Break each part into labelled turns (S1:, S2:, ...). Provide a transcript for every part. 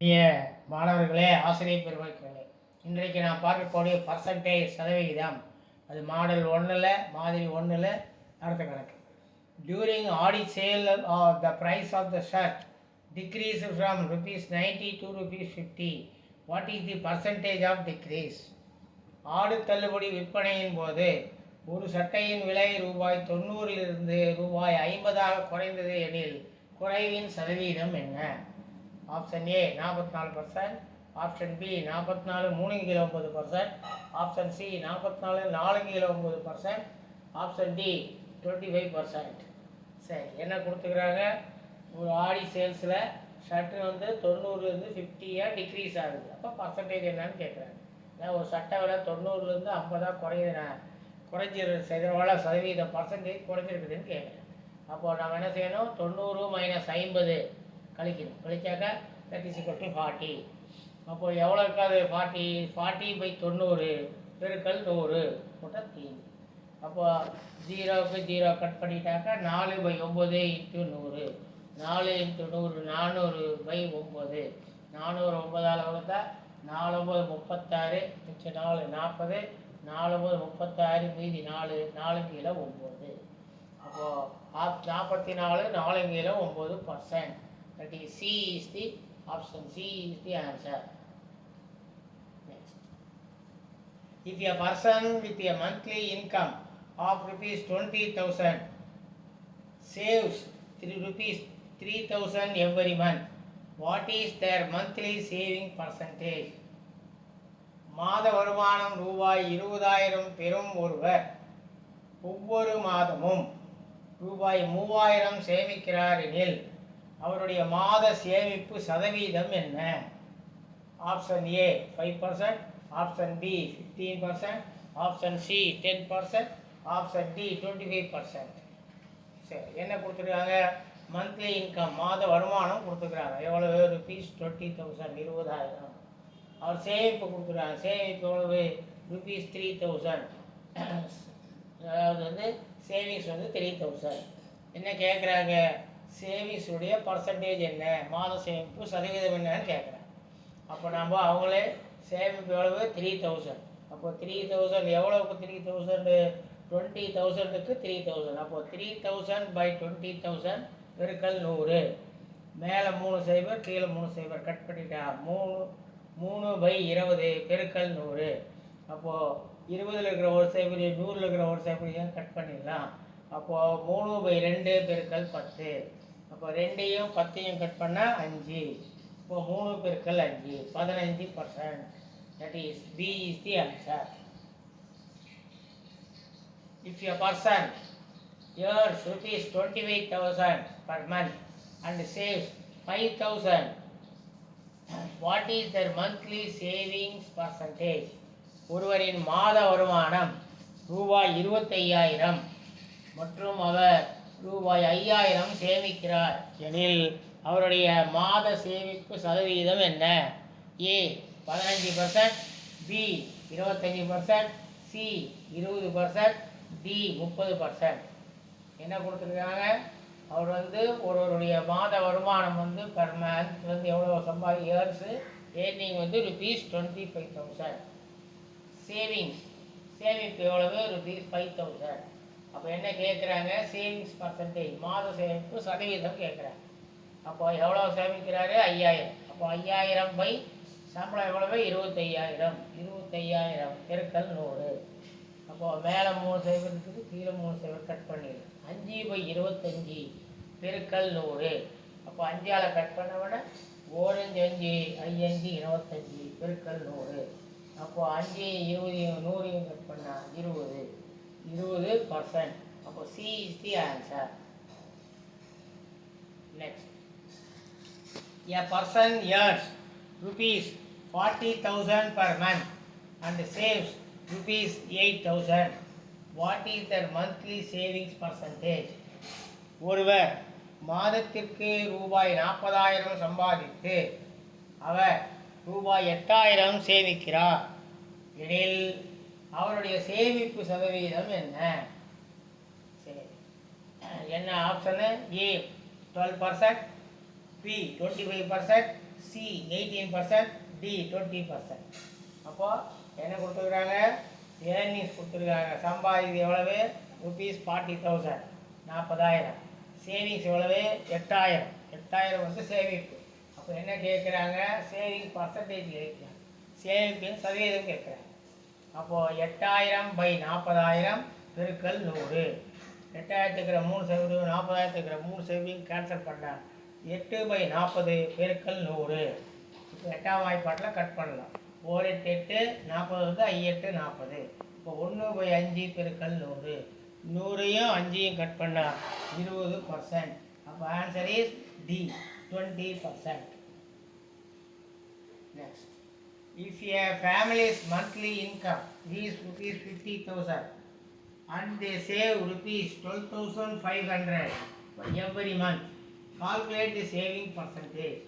S1: இனிய மாணவர்களே, ஆசிரியர் பெருமக்களே, இன்றைக்கு நான் பார்க்கக்கூடிய பர்சன்டேஜ் சதவிகிதம், அது மாடல் 1ல் மாதிரி 1ல் அடுத்த கணக்கு. During Aadi sale the price of the shirt decrease from ₹90 to ₹50. What is the percentage of decrease? ஆடு தள்ளுபடி விற்பனையின் போது ஒரு சட்டையின் விலை ₹90 ₹50 குறைந்தது எனில் குறைவின் சதவீதம் என்ன? ஆப்ஷன் ஏ 44%, ஆப்ஷன் பி 44 3 கிலோ 9%, ஆப்ஷன் சி 44 4 கிலோ 9%, ஆப்ஷன் டி 25%. சரி, என்ன கொடுத்துக்கிறாங்க? ஒரு ஆடி சேல்ஸில் ஷர்ட்டு 90லேருந்து 50 டிக்ரீஸ் ஆகுது. அப்போ பர்சன்டேஜ் என்னன்னு கேட்குறாங்க. ஏன்னா ஒரு சட்டை விலை 90லேருந்து 50 குறைஞ்சிருக்கிற சதவீதம் பர்சன்டேஜ் குறைஞ்சிருக்குதுன்னு கேட்குறேன். அப்போது நம்ம என்ன செய்யணும்? 90 - 50 கழிக்கணும். கழிச்சாக்கா that is equal to 40. அப்போது எவ்வளோ இருக்காது? 40/90 பெருக்கல் 100 போட்டால் தீங்கு. அப்போ 0க்கு 0 கட் பண்ணிட்டாக்கா 4/9 × 100. 4 × 100 400/9. 400 9ஆல் வகுத்தா 4 9 36, மிச்சம் 4 40, 4 9 36, மீதி 4 4 கிலோ 9. அப்போது 44 4 கிலோ 9%. That is C is the option. C is the answer. Next, if a person with a monthly income of ₹20,000 saves ₹3,000 every month, what is their monthly saving percentage? மாத வருமானம் ₹20,000 பெறும் ஒருவர் ஒவ்வொரு மாதமும் ₹3,000 சேமிக்கிறார் எனில் அவருடைய மாத சேமிப்பு சதவீதம் என்ன? Option A 5%, option B 15%, option C 10%, option D 25%. சரி, என்ன கொடுத்துருக்காங்க? மந்த்லி இன்கம் மாத வருமானம் கொடுத்துருக்குறாங்க. எவ்வளவு? ₹20,000 20,000. அவர் சேமிப்பு கொடுத்துருக்காங்க. சேமிப்பு எவ்வளவு? ₹3,000. அதாவது சேவிங்ஸ் 3,000. என்ன கேட்குறாங்க? சேவிங்ஸுடைய பர்சன்டேஜ் என்ன, மாத சேமிப்பு சதவீதம் என்னன்னு கேட்குறேன். அப்போ நம்ம அவங்களே சேமிப்பு எவ்வளவு? 3,000. அப்போ 3,000 எவ்வளோக்கு? 3,000 20,000க்கு 3,000. அப்போது 3,000/20,000 பெருக்கல் 100. மேலே 3 0 கீழே 3 0 கட் பண்ணிட்டா 3/20 பெருக்கல் 100. அப்போது 20ல் இருக்கிற ஒரு 0 100ல் இருக்கிற ஒரு 0 கட் பண்ணிடலாம். அப்போது 3/2 பெருக்கல் 10. அப்போ 2யும் 10யும் கட் பண்ணால் 5. இப்போ 3 பெருக்கல் 5 15%. That is B is the answer. If a person earns ₹25,000 per month and saves 5,000, what is their monthly savings percentage? ஒருவரின் மாத வருமானம் ₹25,000 மற்றும் அவர் ₹5,000 சேமிக்கிறார் எனில் அவருடைய மாத சேமிப்பு சதவீதம் என்ன? ஏ 15%, பி 25%, சி 20%, டி 30%. என்ன கொடுத்துருக்காங்க? அவர் ஒருவருடைய மாத வருமானம் பர் மந்த் எவ்வளோ இயர்ஸு ஏர்னிங் ₹25,000. சேமிப்பு எவ்வளவு? ₹5,000. அப்போ என்ன கேட்குறாங்க? சேவிங்ஸ் பர்சன்டேஜ் மாத சேமிப்பு சதவீதம் கேட்குறாங்க. அப்போ எவ்வளோ சேமிக்கிறாரு? 5,000. அப்போ 5,000 சம்பளம் எவ்வளவு? 25,000. 25,000 பெருக்கல் 100. அப்போது மேலே 3 0 இருக்குது, கீழே 3 0 கட் பண்ணிடு. 5/25 பெருக்கல் 100. அப்போ 5ஆல் கட் பண்ண விட 1 5 5 25 பெருக்கல் 100. அப்போது 5 20 100 கட் பண்ணால் 20%. அப்போ C is the answer. Next, a person earns ₹40,000 per month and saves ₹8,000. What is their monthly savings percentage? ஒருவர் மாதத்திற்கு ₹40,000 சம்பாதித்து அவர் ₹8,000 சேமிக்கிறார் எனில் அவருடைய சேமிப்பு சதவீதம் என்ன? சரி, என்ன ஆப்ஷனு? ஏ 12%, பி 25%, சி 18%, டி 20%. அப்போது என்ன கொடுத்துருக்குறாங்க? ஏர்னிங்ஸ் கொடுத்துருக்காங்க. சம்பாதிக்கிறது எவ்வளவு? ₹40,000, 40,000. சேவிங்ஸ் எவ்வளவு? 8,000. 8,000 வந்து சேமிப்பு. அப்போ என்ன கேட்குறாங்க? சேவிங் பர்சன்டேஜ் கேட்குறாங்க, சேமிப்பின் சதவீதம் கேட்குறாங்க. அப்போது 8,000/40,000 பெருக்கல் 100. 8,000 3% 40,000 3% கேன்சல் பண்ணால் 8/40 பெருக்கல் 100. இப்போ 8ஆம் வாய்ப்பாட்டில் கட் பண்ணலாம். 4 8 8 40 வந்து 8 40. இப்போ 1/5 பெருக்கல் 100. 100ஐயும் 5ஐயும் கட் பண்ணால் 20%. அப்போ answer is D 20%. Next, if a family's monthly income is ₹50,000 and they save ₹12,500 every month, calculate the saving percentage.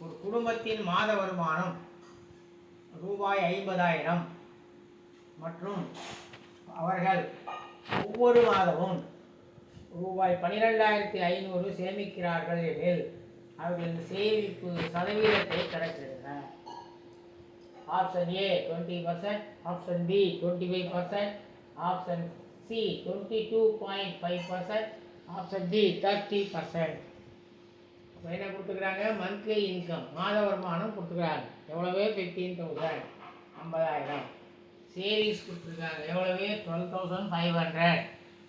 S1: ஒரு குடும்பத்தின் மாத வருமானம் ₹50,000 மற்றும் அவர்கள் ஒவ்வொரு மாதமும் ₹12,500 சேமிக்கிறார்கள் எனில் அவர்களின் சேமிப்பு சதவீதத்தை கணக்கிடுங்க. Option A 20%, option B 25%, option C 22.5%, option D 30%. இப்போ என்ன கொடுத்துக்கிறாங்க? மந்த்லி இன்கம் மாத வருமானம் கொடுத்துக்கிறாங்க. எவ்வளவு? 15,000, 50,000. சேவிங்ஸ் கொடுத்துருக்காங்க. எவ்வளவு? 12,500.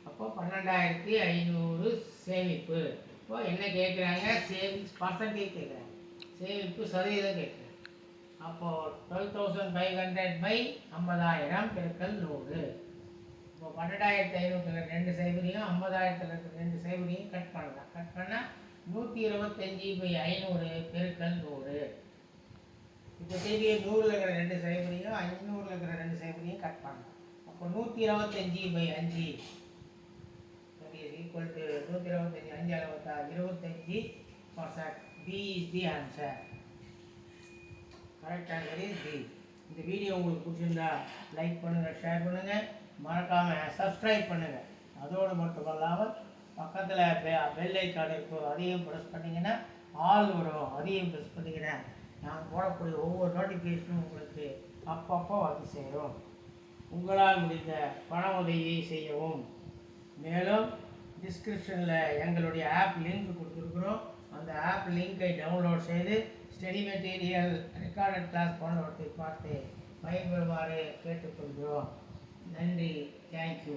S1: அப்போ 12,500 சேமிப்பு. இப்போ என்ன கேட்குறாங்க? சேவிங்ஸ் பர்சன்டேஜ் கேட்குறாங்க, சேமிப்பு சதவீதம் கேட்குறாங்க. அப்போது 12,500/50,000 பெருக்கல் 100. இப்போ 12,500 2 சைபரையும் 50,000 2 சைபரையும் கட் பண்ணலாம். கட் பண்ணால் 125/500 பெருக்கல் 100. இப்போ திருப்பி 100ல் இருக்கிற 2 சைபரையும் 500ல் இருக்கிற 2 சைபரையும் கட் பண்ணலாம். அப்போ 125/5 equal to 125 5 25%. B is the answer. Correct answer is D. இந்த வீடியோ உங்களுக்கு பிடிச்சிருந்தா லைக் பண்ணுங்கள், ஷேர் பண்ணுங்கள், மறக்காமல் சப்ஸ்கிரைப் பண்ணுங்கள். அதோடு மட்டும் இல்லாமல் பக்கத்தில் பெல் ஐக்கான் இருக்கும், அதையும் ப்ரெஸ் பண்ணிங்கன்னா ஆல் வரும், அதையும் ப்ரெஸ் பண்ணிங்கன்னா நான் போடக்கூடிய ஒவ்வொரு நோட்டிஃபிகேஷனும் உங்களுக்கு அப்பப்போ வந்து சேரும். உங்களால் முடிந்த பண உதவியை செய்யவும். மேலும் டிஸ்கிரிப்ஷனில் எங்களுடைய ஆப் லிங்க் கொடுத்துருக்குறோம். அந்த ஆப் லிங்கை டவுன்லோட் செய்து ஸ்டடி மெட்டீரியல், ரெக்கார்டட் கிளாஸ் போன்றவற்றை பார்த்து பயன்பெறுமாறு கேட்டுக்கொள்கிறோம். நன்றி. தேங்க்யூ.